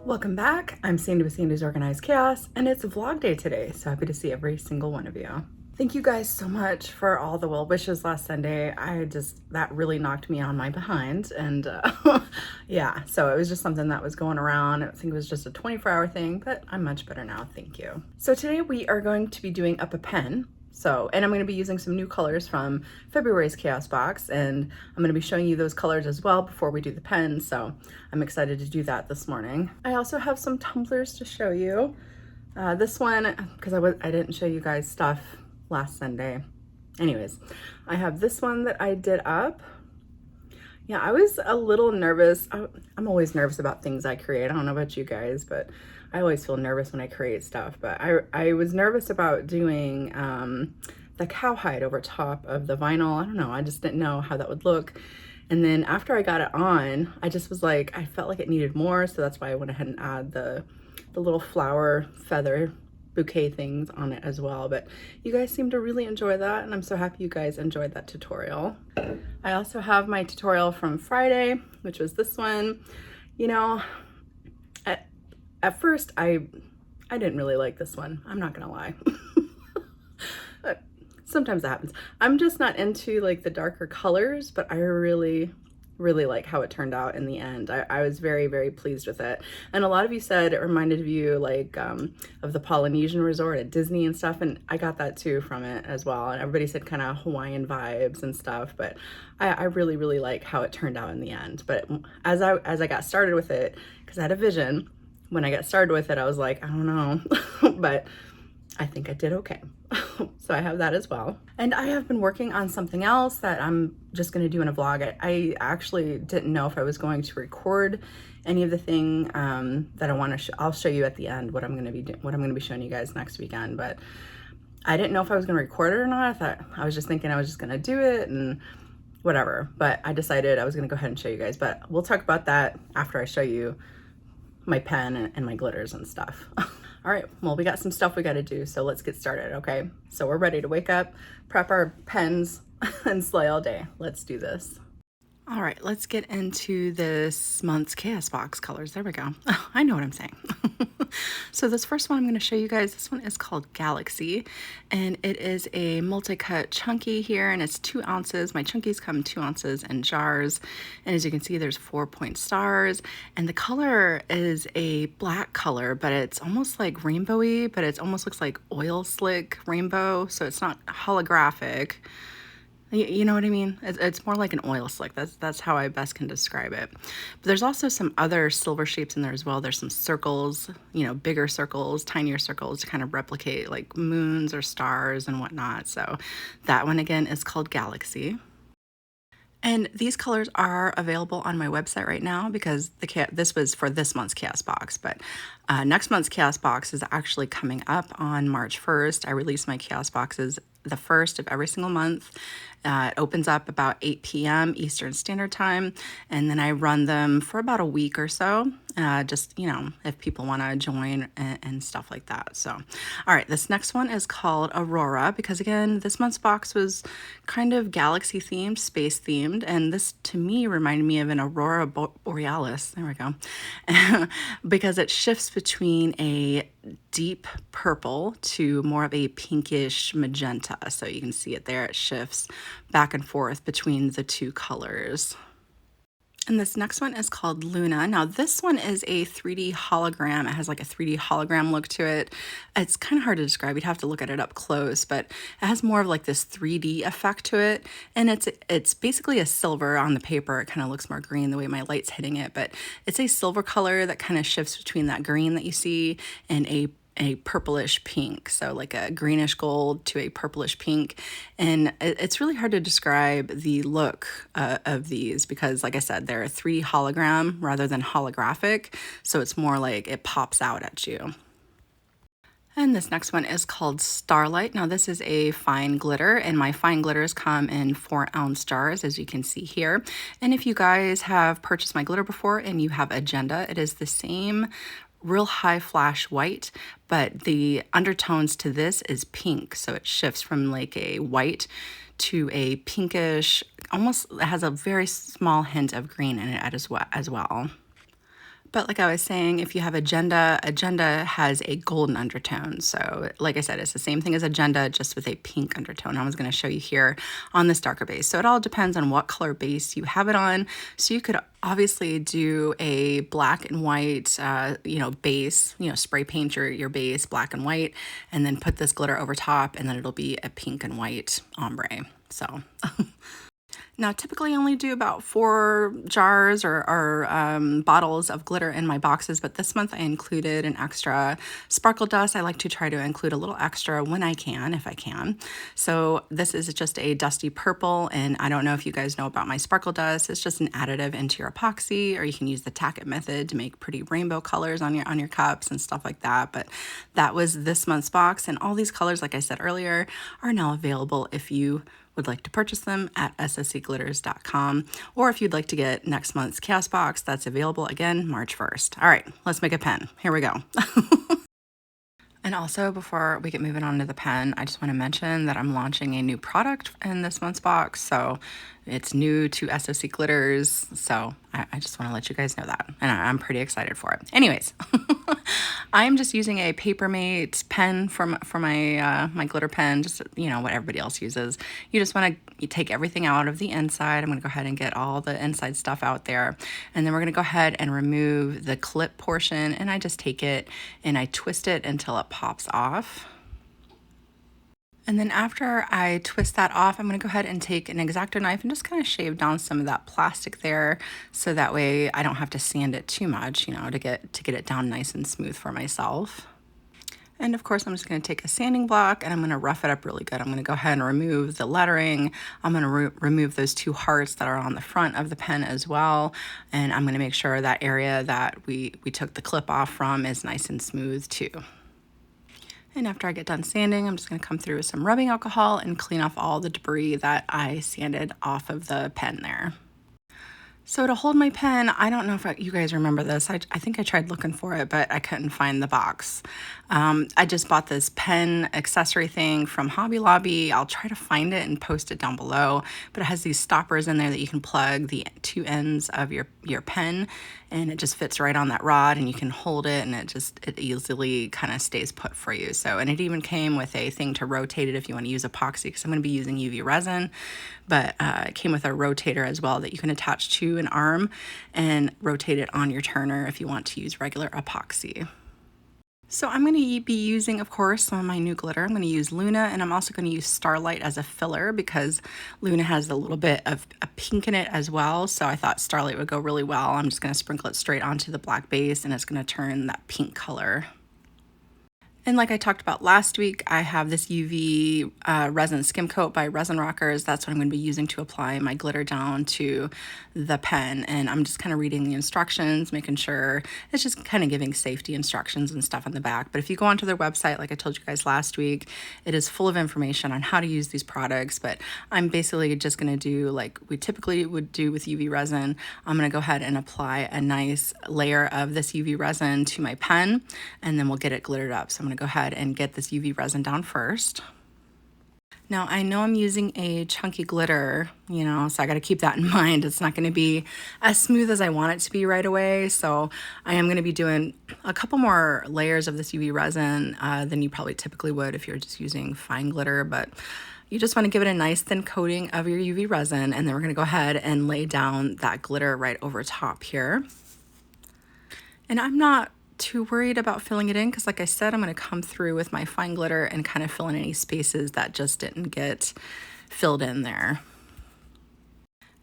Welcome back. I'm Sandy with Sandy's Organized Chaos, and it's vlog day today, so happy to see every single one of you. Thank you guys so much for all the well wishes last Sunday. That really knocked me on my behind, and yeah, so it was just something that was going around. I think it was just a 24-hour thing, but I'm much better now, thank you. So today we are going to be doing up a pen. And I'm going to be using some new colors from February's Chaos Box, and I'm going to be showing you those colors as well before we do the pens, so I'm excited to do that this morning. I also have some tumblers to show you. This one, because I didn't show you guys stuff last Sunday. Anyways, I have this one that I did up. Yeah, I was a little nervous. I'm always nervous about things I create. I don't know about you guys, but I always feel nervous when I create stuff. But I was nervous about doing the cowhide over top of the vinyl. I don't know, I just didn't know how that would look. And then after I got it on, I just was like, I felt like it needed more. So that's why I went ahead and add the little flower feather bouquet things on it as well. But you guys seem to really enjoy that, and I'm so happy you guys enjoyed that tutorial. I also have my tutorial from Friday, which was this one. You know, at first I didn't really like this one, I'm not gonna lie. But sometimes that happens. I'm just not into like the darker colors, but I really like how it turned out in the end. I was very pleased with it, and a lot of you said it reminded you like of the Polynesian resort at Disney and stuff, and I got that too from it as well. And everybody said kind of Hawaiian vibes and stuff, but I really like how it turned out in the end. But as I got started with it, because I had a vision when I got started with it, I was like, I don't know, but I think I did okay. So I have that as well. And I have been working on something else that I'm just going to do in a vlog. I actually didn't know if I was going to record any of the thing that I want to I'll show you at the end what I'm going to be showing you guys next weekend, but I didn't know if I was going to record it or not. I was just thinking I was just going to do it and whatever, but I decided I was going to go ahead and show you guys, but we'll talk about that after I show you my pen and my glitters and stuff. All right, well, we got some stuff we got to do, so let's get started, okay? So we're ready to wake up, prep our pens, and slay all day. Let's do this. All right, let's get into this month's Chaos Box colors. There we go. Oh, I know what I'm saying. So this first one I'm going to show you guys, this one is called Galaxy, and it is a multi-cut chunky here, and it's 2 ounces. My chunkies come 2 ounces in jars, and as you can see, there's 4-point stars, and the color is a black color, but it's almost like rainbowy, but it almost looks like oil slick rainbow, so it's not holographic. You know what I mean? It's more like an oil slick. That's how I best can describe it. But there's also some other silver shapes in there as well. There's some circles, you know, bigger circles, tinier circles to kind of replicate like moons or stars and whatnot. So that one again is called Galaxy. And these colors are available on my website right now because this was for this month's Chaos Box, but next month's Chaos Box is actually coming up on March 1st. I release my Chaos Boxes the first of every single month. It opens up about 8 p.m. Eastern Standard Time, and then I run them for about a week or so, just, you know, if people want to join and stuff like that. So, all right, this next one is called Aurora, because again, this month's box was kind of galaxy themed, space themed, and this to me reminded me of an Aurora Borealis, there we go, because it shifts between a deep purple to more of a pinkish magenta. So you can see it there, it shifts back and forth between the 2 colors. And this next one is called Luna. Now this one is a 3D hologram. It has like a 3D hologram look to it. It's kind of hard to describe. You'd have to look at it up close, but it has more of like this 3D effect to it. And it's basically a silver on the paper. It kind of looks more green the way my light's hitting it, but it's a silver color that kind of shifts between that green that you see and a purplish pink, so like a greenish gold to a purplish pink. And it's really hard to describe the look of these because, like I said, they're a 3D hologram rather than holographic, so it's more like it pops out at you. And this next one is called Starlight. Now this is a fine glitter, and my fine glitters come in 4-ounce jars, as you can see here. And if you guys have purchased my glitter before and you have Agenda, it is the same real high flash white, but the undertones to this is pink, so it shifts from like a white to a pinkish, almost has a very small hint of green in it as well. But like I was saying, if you have Agenda, Agenda has a golden undertone. So like I said, it's the same thing as Agenda, just with a pink undertone. I was going to show you here on this darker base. So it all depends on what color base you have it on. So you could obviously do a black and white, base, spray paint your base black and white, and then put this glitter over top, and then it'll be a pink and white ombre. So now, typically I only do about 4 jars or bottles of glitter in my boxes, but this month I included an extra sparkle dust. I like to try to include a little extra when I can, if I can. So this is just a dusty purple, and I don't know if you guys know about my sparkle dust. It's just an additive into your epoxy, or you can use the tack it method to make pretty rainbow colors on your cups and stuff like that. But that was this month's box, and all these colors, like I said earlier, are now available if you would like to purchase them at sscglitters.com, or if you'd like to get next month's chaos box, that's available again March 1st. All right, let's make a pen. Here we go. And also, before we get moving on to the pen, I just want to mention that I'm launching a new product in this month's box. So it's new to SOC Glitters. So I just want to let you guys know that. And I'm pretty excited for it. Anyways, I'm just using a Papermate pen for my glitter pen, just, what everybody else uses. You just want to take everything out of the inside. I'm going to go ahead and get all the inside stuff out there. And then we're going to go ahead and remove the clip portion. And I just take it and I twist it until it pops off. And then after I twist that off, I'm going to go ahead and take an X-Acto knife and just kind of shave down some of that plastic there, so that way I don't have to sand it too much, to get it down nice and smooth for myself. And of course, I'm just going to take a sanding block and I'm going to rough it up really good. I'm going to go ahead and remove the lettering. I'm going to remove those 2 hearts that are on the front of the pen as well. And I'm going to make sure that area that we took the clip off from is nice and smooth too. And after I get done sanding, I'm just going to come through with some rubbing alcohol and clean off all the debris that I sanded off of the pen there. So to hold my pen, I don't know if you guys remember this. I think I tried looking for it, but I couldn't find the box. I just bought this pen accessory thing from Hobby Lobby. I'll try to find it and post it down below, but it has these stoppers in there that you can plug the 2 ends of your pen, and it just fits right on that rod, and you can hold it, and it easily kind of stays put for you. So, and it even came with a thing to rotate it if you want to use epoxy, because I'm going to be using UV resin, but it came with a rotator as well that you can attach to an arm and rotate it on your turner if you want to use regular epoxy. So I'm going to be using, of course, some of my new glitter. I'm going to use Luna, and I'm also going to use Starlight as a filler because Luna has a little bit of a pink in it as well. So I thought Starlight would go really well. I'm just going to sprinkle it straight onto the black base, and it's going to turn that pink color. And like I talked about last week, I have this UV resin skim coat by Resin Rockers. That's what I'm going to be using to apply my glitter down to the pen. And I'm just kind of reading the instructions, making sure it's just kind of giving safety instructions and stuff on the back. But if you go onto their website, like I told you guys last week, it is full of information on how to use these products. But I'm basically just going to do like we typically would do with UV resin. I'm going to go ahead and apply a nice layer of this UV resin to my pen, and then we'll get it glittered up. So I'm going to go ahead and get this UV resin down first. Now I know I'm using a chunky glitter, so I got to keep that in mind. It's not going to be as smooth as I want it to be right away. So I am going to be doing a couple more layers of this UV resin than you probably typically would if you're just using fine glitter, but you just want to give it a nice thin coating of your UV resin, and then we're going to go ahead and lay down that glitter right over top here. And I'm not too worried about filling it in because, like I said, I'm going to come through with my fine glitter and kind of fill in any spaces that just didn't get filled in there.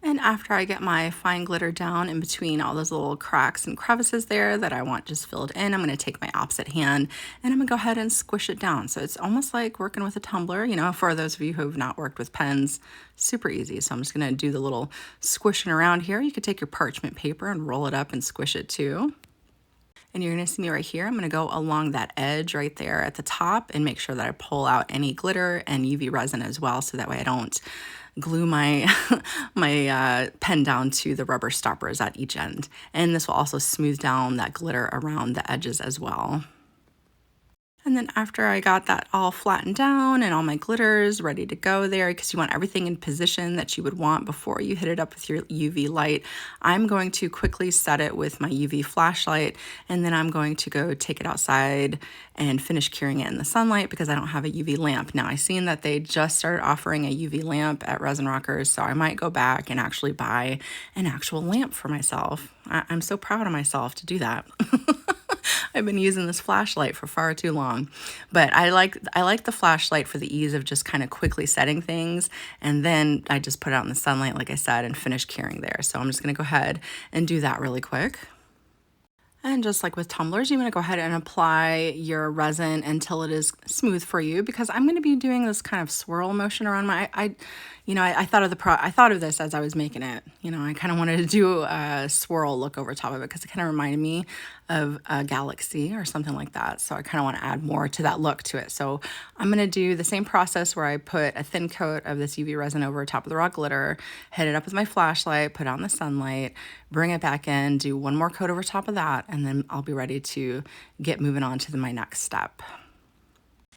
And after I get my fine glitter down in between all those little cracks and crevices there that I want just filled in, I'm going to take my opposite hand and I'm going to go ahead and squish it down. So it's almost like working with a tumbler, for those of you who have not worked with pens, super easy. So I'm just going to do the little squishing around here. You could take your parchment paper and roll it up and squish it too. And you're going to see me right here. I'm going to go along that edge right there at the top and make sure that I pull out any glitter and UV resin as well, so that way I don't glue my pen down to the rubber stoppers at each end. And this will also smooth down that glitter around the edges as well. And then after I got that all flattened down and all my glitters ready to go there, because you want everything in position that you would want before you hit it up with your UV light, I'm going to quickly set it with my UV flashlight, and then I'm going to go take it outside and finish curing it in the sunlight because I don't have a UV lamp. Now, I seen that they just started offering a UV lamp at Resin Rockers, so I might go back and actually buy an actual lamp for myself. I'm so proud of myself to do that. I've been using this flashlight for far too long, but I like the flashlight for the ease of just kind of quickly setting things, and then I just put it out in the sunlight, like I said, and finish curing there. So I'm just gonna go ahead and do that really quick. And just like with tumblers, you want to go ahead and apply your resin until it is smooth for you, because I'm going to be doing this kind of swirl motion around my, I thought of this as I was making it. I kind of wanted to do a swirl look over top of it because it kind of reminded me of a galaxy or something like that. So I kind of want to add more to that look to it. So I'm going to do the same process where I put a thin coat of this UV resin over top of the raw glitter, hit it up with my flashlight, put it out in the sunlight, bring it back in, do one more coat over top of that, and then I'll be ready to get moving on to my next step.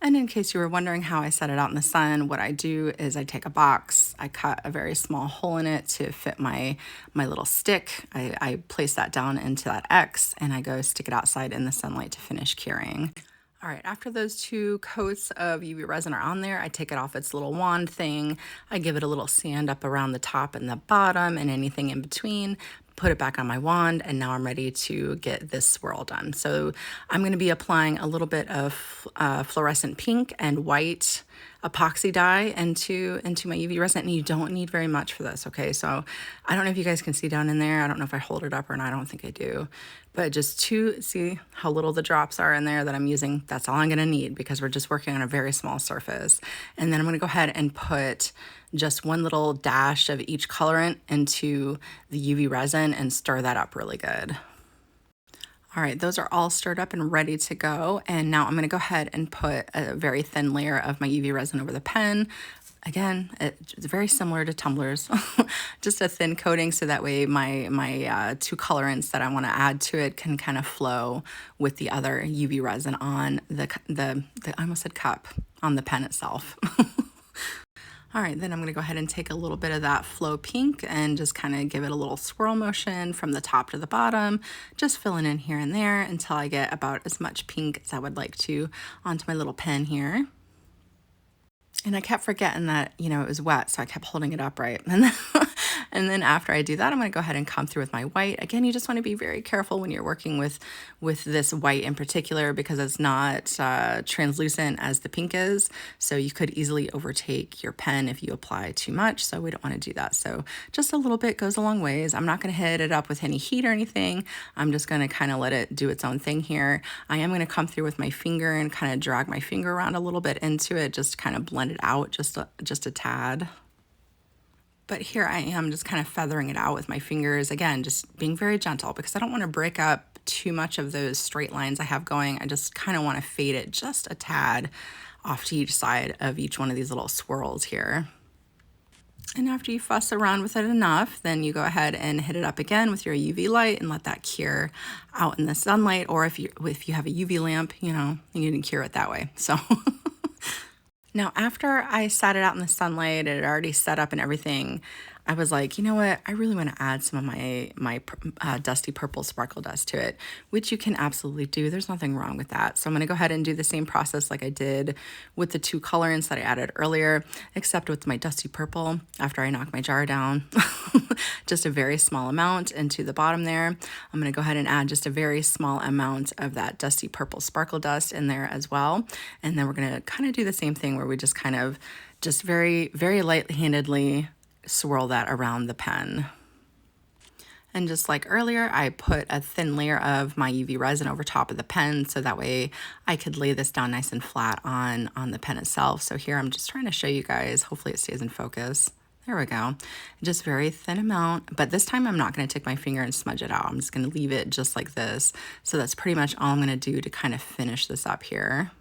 And in case you were wondering how I set it out in the sun, what I do is I take a box, I cut a very small hole in it to fit my little stick. I place that down into that X, and I go stick it outside in the sunlight to finish curing. All right, after those 2 coats of UV resin are on there, I take it off its little wand thing. I give it a little sand up around the top and the bottom and anything in between, put it back on my wand, and now I'm ready to get this swirl done. So I'm going to be applying a little bit of fluorescent pink and white epoxy dye into my UV resin, and you don't need very much for this, okay? So I don't know if you guys can see down in there. I don't know if I hold it up or not. I don't think I do. But just see how little the drops are in there that I'm using. That's all I'm going to need because we're just working on a very small surface. And then I'm going to go ahead and put just one little dash of each colorant into the UV resin and stir that up really good. All right, those are all stirred up and ready to go. And now I'm going to go ahead and put a very thin layer of my UV resin over the pen. Again, it's very similar to tumblers, just a thin coating so that way my 2 colorants that I want to add to it can kind of flow with the other UV resin on the I almost said cup, on the pen itself. All right, then I'm going to go ahead and take a little bit of that flow pink and just kind of give it a little swirl motion from the top to the bottom, just filling in here and there until I get about as much pink as I would like to onto my little pen here. And I kept forgetting that, it was wet, so I kept holding it upright. And then after I do that, I'm going to go ahead and come through with my white. Again, you just want to be very careful when you're working with this white in particular because it's not translucent as the pink is. So you could easily overtake your pen if you apply too much. So we don't want to do that. So just a little bit goes a long ways. I'm not going to hit it up with any heat or anything. I'm just going to kind of let it do its own thing here. I am going to come through with my finger and kind of drag my finger around a little bit into it, just to kind of blend it out just a tad. But here I am just kind of feathering it out with my fingers. Again, just being very gentle because I don't want to break up too much of those straight lines I have going. I just kind of want to fade it just a tad off to each side of each one of these little swirls here. And after you fuss around with it enough, then you go ahead and hit it up again with your UV light and let that cure out in the sunlight. Or if you have a UV lamp, you can cure it that way. So now, after I sat it out in the sunlight, it had already set up and everything, I was like, you know what? I really want to add some of my dusty purple sparkle dust to it, which you can absolutely do. There's nothing wrong with that. So I'm going to go ahead and do the same process like I did with the 2 colorants that I added earlier, except with my dusty purple after I knock my jar down. Just a very small amount into the bottom there. I'm going to go ahead and add just a very small amount of that dusty purple sparkle dust in there as well. And then we're going to kind of do the same thing where we just kind of just very, very light-handedly swirl that around the pen. And just like earlier, I put a thin layer of my UV resin over top of the pen so that way I could lay this down nice and flat on the pen itself. So here I'm just trying to show you guys, hopefully it stays in focus. There we go. Just very thin amount, but this time I'm not going to take my finger and smudge it out. I'm just going to leave it just like this. So that's pretty much all I'm going to do to kind of finish this up here.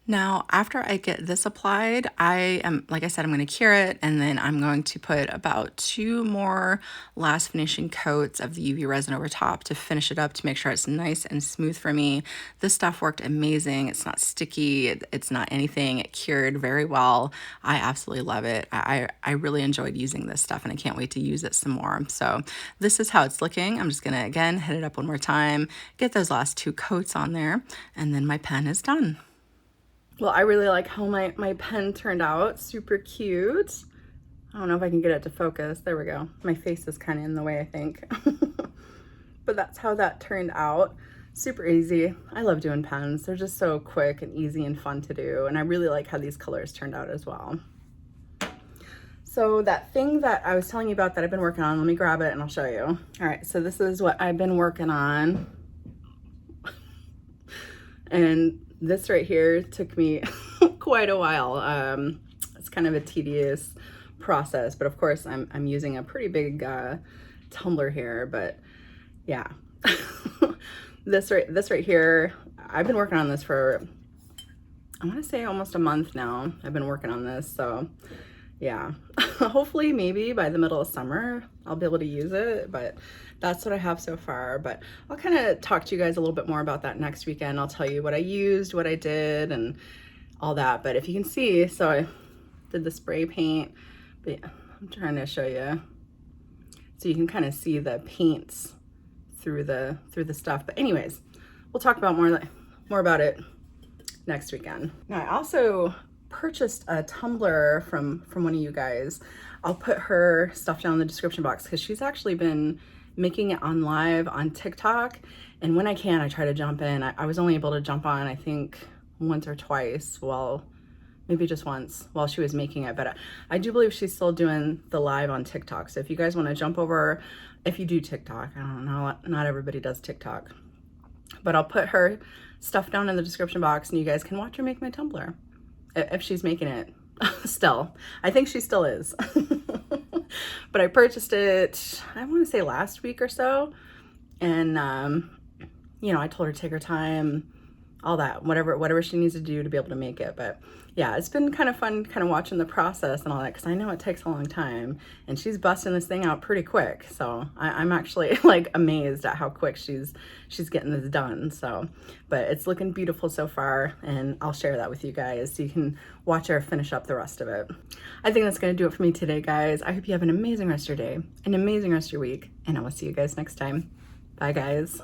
Now, after I get this applied, I am, like I said, I'm going to cure it, and then I'm going to put about 2 more last finishing coats of the UV resin over top to finish it up to make sure it's nice and smooth for me. This stuff worked amazing. It's not sticky. It's not anything. It cured very well. I absolutely love it. I really enjoyed using this stuff, and I can't wait to use it some more. So this is how it's looking. I'm just going to, again, hit it up one more time, get those last 2 coats on there, and then my pen is done. Well, I really like how my pen turned out. Super cute. I don't know if I can get it to focus. There we go. My face is kind of in the way, I think. But that's how that turned out. Super easy. I love doing pens. They're just so quick and easy and fun to do. And I really like how these colors turned out as well. So that thing that I was telling you about that I've been working on, let me grab it and I'll show you. All right, so this is what I've been working on. And this right here took me quite a while. It's kind of a tedious process, but of course I'm using a pretty big tumbler here, but yeah. This right here, I've been working on this for, I want to say almost a month now. I've been working on this, so yeah. Hopefully maybe by the middle of summer I'll be able to use it, but that's what I have so far. But I'll kind of talk to you guys a little bit more about that next weekend. I'll tell you what I used, what I did, and all that. But if you can see, so I did the spray paint, but I'm trying to show you so you can kind of see the paints through the stuff. But anyways, we'll talk about more about it next weekend. Now I also purchased a tumbler from one of you guys. I'll put her stuff down in the description box because she's actually been making it on live on TikTok, and when I can I try to jump in. I was only able to jump on I think once or twice, well maybe just once while she was making it, but I do believe she's still doing the live on TikTok. So if you guys want to jump over, if you do TikTok, I don't know, not everybody does TikTok, but I'll put her stuff down in the description box and you guys can watch her make my tumbler if she's making it still. I think she still is. But I purchased it, I want to say last week or so. And, you know, I told her to take her time, all that, whatever she needs to do to be able to make it. But yeah, it's been kind of fun kind of watching the process and all that, because I know it takes a long time and she's busting this thing out pretty quick. So I'm actually like amazed at how quick she's getting this done. So, but it's looking beautiful so far, and I'll share that with you guys so you can watch her finish up the rest of it. I think that's going to do it for me today, guys. I hope you have an amazing rest of your day, an amazing rest of your week, and I will see you guys next time. Bye, guys.